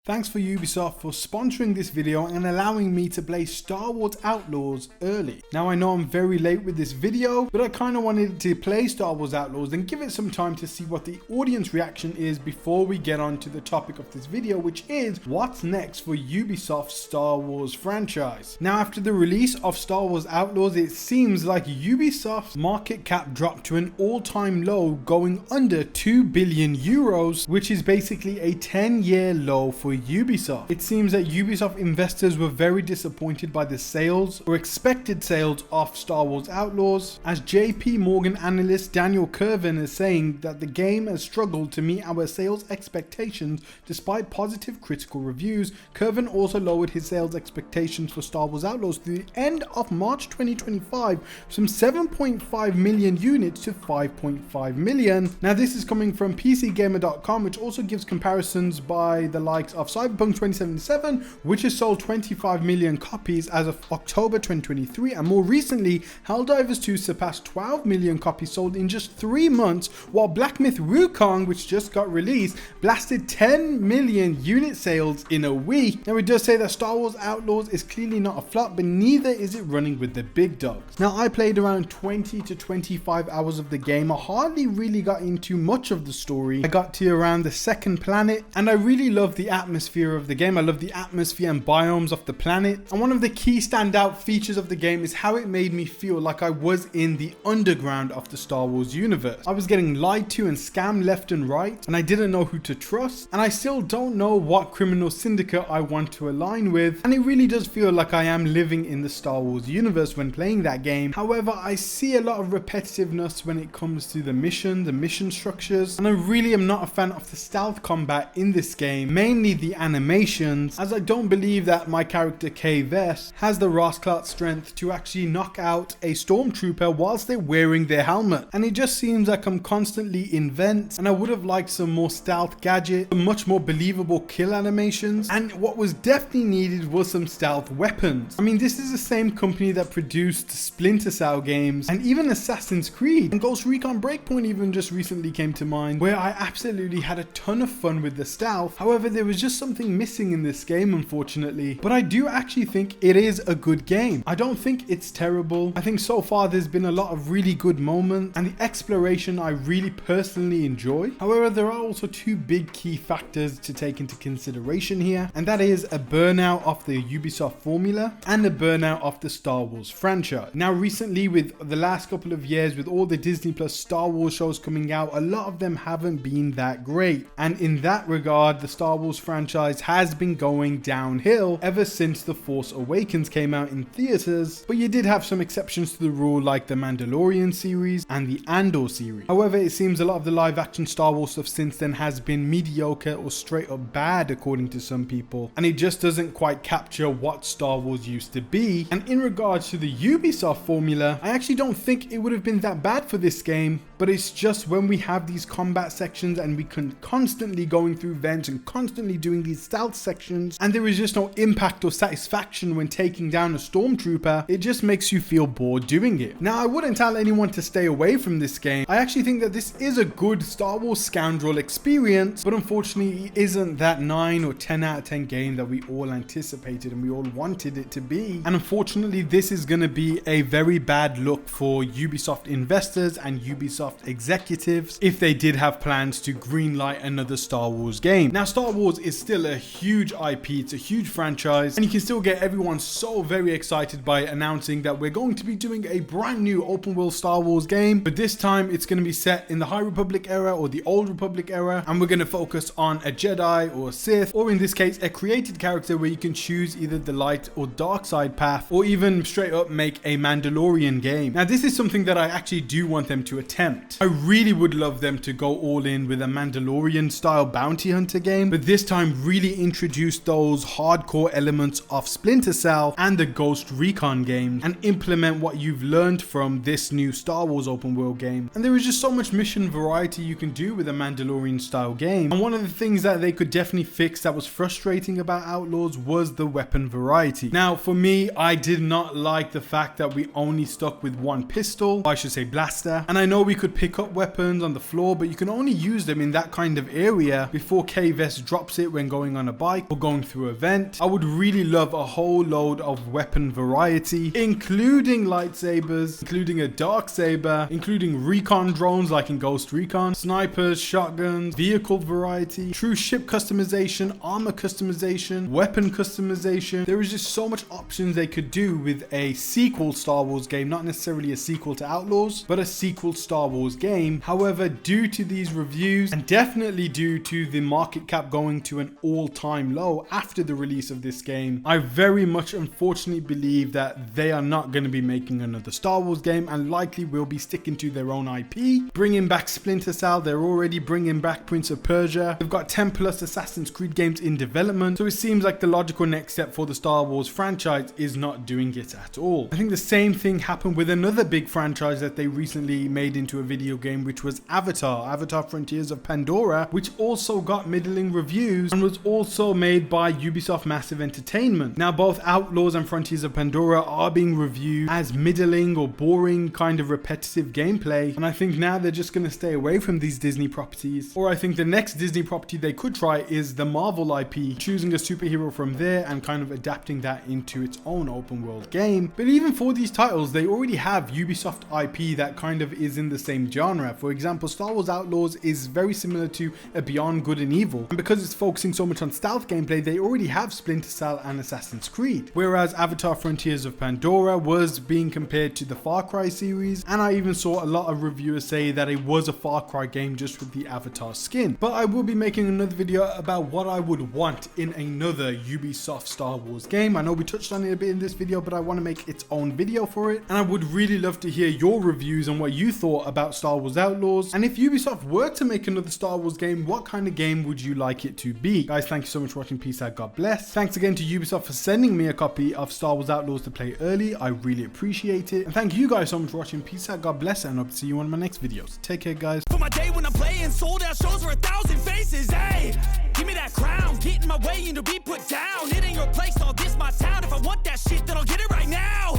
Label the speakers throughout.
Speaker 1: Thanks for Ubisoft for sponsoring this video and allowing me to play Star Wars Outlaws early. Now I know I'm very late with this video, but I kind of wanted to play Star Wars Outlaws and give it some time to see what the audience reaction is before we get on to the topic of this video, which is what's next for Ubisoft's Star Wars franchise. Now after the release of Star Wars Outlaws, it seems like Ubisoft's market cap dropped to an all-time low, going under 2 billion euros, which is basically a 10-year low for Ubisoft. It seems that Ubisoft investors were very disappointed by the sales or expected sales of Star Wars Outlaws, as JP Morgan analyst Daniel Kervin is saying that the game has struggled to meet our sales expectations despite positive critical reviews. Kervin also lowered his sales expectations for Star Wars Outlaws to the end of March 2025 from 7.5 million units to 5.5 million. Now this is coming from PCGamer.com, which also gives comparisons by the likes of Cyberpunk 2077, which has sold 25 million copies as of October 2023, and more recently Helldivers 2 surpassed 12 million copies sold in just 3 months, while Black Myth Wukong, which just got released, blasted 10 million unit sales in a week. Now it does say that Star Wars Outlaws is clearly not a flop, but neither is it running with the big dogs. Now I played around 20 to 25 hours of the game. I hardly really got into much of the story. I got to around the second planet, and I really love the atmosphere of the game. I love the atmosphere and biomes of the planet, and one of the key standout features of the game is how it made me feel like I was in the underground of the Star Wars universe. I was getting lied to and scammed left and right, and I didn't know who to trust, and I still don't know what criminal syndicate I want to align with, and it really does feel like I am living in the Star Wars universe when playing that game. However, I see a lot of repetitiveness when it comes to the mission structures, and I really am not a fan of the stealth combat in this game, mainly the animations, as I don't believe that my character Kay Vess has the Rasclat strength to actually knock out a stormtrooper whilst they're wearing their helmet, and it just seems like I'm constantly in vents, and I would have liked some more stealth gadget, some much more believable kill animations, and what was definitely needed was some stealth weapons. I mean, this is the same company that produced Splinter Cell games and even Assassin's Creed, and Ghost Recon Breakpoint even just recently came to mind, where I absolutely had a ton of fun with the stealth. However, there was just something missing in this game, unfortunately, but I do actually think it is a good game. I don't think it's terrible. I think so far there's been a lot of really good moments, and the exploration I really personally enjoy. However, there are also two big key factors to take into consideration here, and that is a burnout of the Ubisoft formula and a burnout of the Star Wars franchise. Now recently, with the last couple of years, with all the Disney Plus Star Wars shows coming out, a lot of them haven't been that great, and in that regard the Star Wars franchise has been going downhill ever since The Force Awakens came out in theaters, but you did have some exceptions to the rule like the Mandalorian series and the Andor series. However, it seems a lot of the live action Star Wars stuff since then has been mediocre or straight up bad according to some people, and it just doesn't quite capture what Star Wars used to be. And in regards to the Ubisoft formula, I actually don't think it would have been that bad for this game, but it's just when we have these combat sections and we can constantly going through vents and constantly doing these stealth sections, and there is just no impact or satisfaction when taking down a stormtrooper, it just makes you feel bored doing it. Now I wouldn't tell anyone to stay away from this game. I actually think that this is a good Star Wars scoundrel experience, but unfortunately it isn't that 9 or 10 out of 10 game that we all anticipated and we all wanted it to be, and unfortunately this is going to be a very bad look for Ubisoft investors and Ubisoft executives if they did have plans to greenlight another Star Wars game. Now Star Wars is still a huge IP, it's a huge franchise, and you can still get everyone so very excited by announcing that we're going to be doing a brand new open world Star Wars game, but this time it's going to be set in the High Republic era or the Old Republic era, and we're going to focus on a Jedi or a Sith, or in this case a created character where you can choose either the light or dark side path, or even straight up make a Mandalorian game. Now this is something that I actually do want them to attempt. I really would love them to go all in with a Mandalorian style bounty hunter game, but this time really introduce those hardcore elements of Splinter Cell and the Ghost Recon game, and implement what you've learned from this new Star Wars open world game. And there is just so much mission variety you can do with a Mandalorian style game, and one of the things that they could definitely fix that was frustrating about Outlaws was the weapon variety. Now for me, I did not like the fact that we only stuck with one pistol, I should say blaster, and I know we could pick up weapons on the floor, but you can only use them in that kind of area before Kay Vess drops it it when going on a bike or going through an event. I would really love a whole load of weapon variety, including lightsabers, including a dark saber, including recon drones like in Ghost Recon, snipers, shotguns, vehicle variety, true ship customization, armor customization, weapon customization. There is just so much options they could do with a sequel Star Wars game, not necessarily a sequel to Outlaws, but a sequel Star Wars game. However, due to these reviews, and definitely due to the market cap going to an all-time low after the release of this game, I very much unfortunately believe that they are not going to be making another Star Wars game and likely will be sticking to their own IP, bringing back Splinter Cell. They're already bringing back Prince of Persia. They've got 10 plus Assassin's Creed games in development, so it seems like the logical next step for the Star Wars franchise is not doing it at all. I think the same thing happened with another big franchise that they recently made into a video game, which was Avatar Frontiers of Pandora, which also got middling reviews and was also made by Ubisoft Massive Entertainment. Now both Outlaws and Frontiers of Pandora are being reviewed as middling or boring, kind of repetitive gameplay, and I think now they're just going to stay away from these Disney properties. Or I think the next Disney property they could try is the Marvel IP, choosing a superhero from there and kind of adapting that into its own open world game. But even for these titles, they already have Ubisoft IP that kind of is in the same genre. For example, Star Wars Outlaws is very similar to a Beyond Good and Evil, and because it's focusing so much on stealth gameplay, they already have Splinter Cell and Assassin's Creed. Whereas Avatar Frontiers of Pandora was being compared to the Far Cry series, and I even saw a lot of reviewers say that it was a Far Cry game just with the Avatar skin. But I will be making another video about what I would want in another Ubisoft Star Wars game. I know we touched on it a bit in this video, but I want to make its own video for it, and I would really love to hear your reviews on what you thought about Star Wars Outlaws, and if Ubisoft were to make another Star Wars game, what kind of game would you like it to be? Guys, thank you so much for watching. Peace out, God bless. Thanks again to Ubisoft for sending me a copy of Star Wars Outlaws to play early. I really appreciate it, and thank you guys so much for watching. Peace out, God bless, and I hope to see you on my next videos. Take care, guys.
Speaker 2: For my day when I'm playing sold out shows for 1,000 faces, hey, give me that crown, get in my way and to be put down. It ain't your place, all this my town. If I want that shit, then I'll get it right now.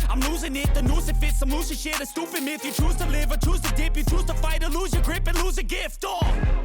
Speaker 2: I'm losing it, the noose it fits, I'm losing shit, a stupid myth. You choose to live or choose to dip, you choose to fight or lose your grip and lose a gift. Oh.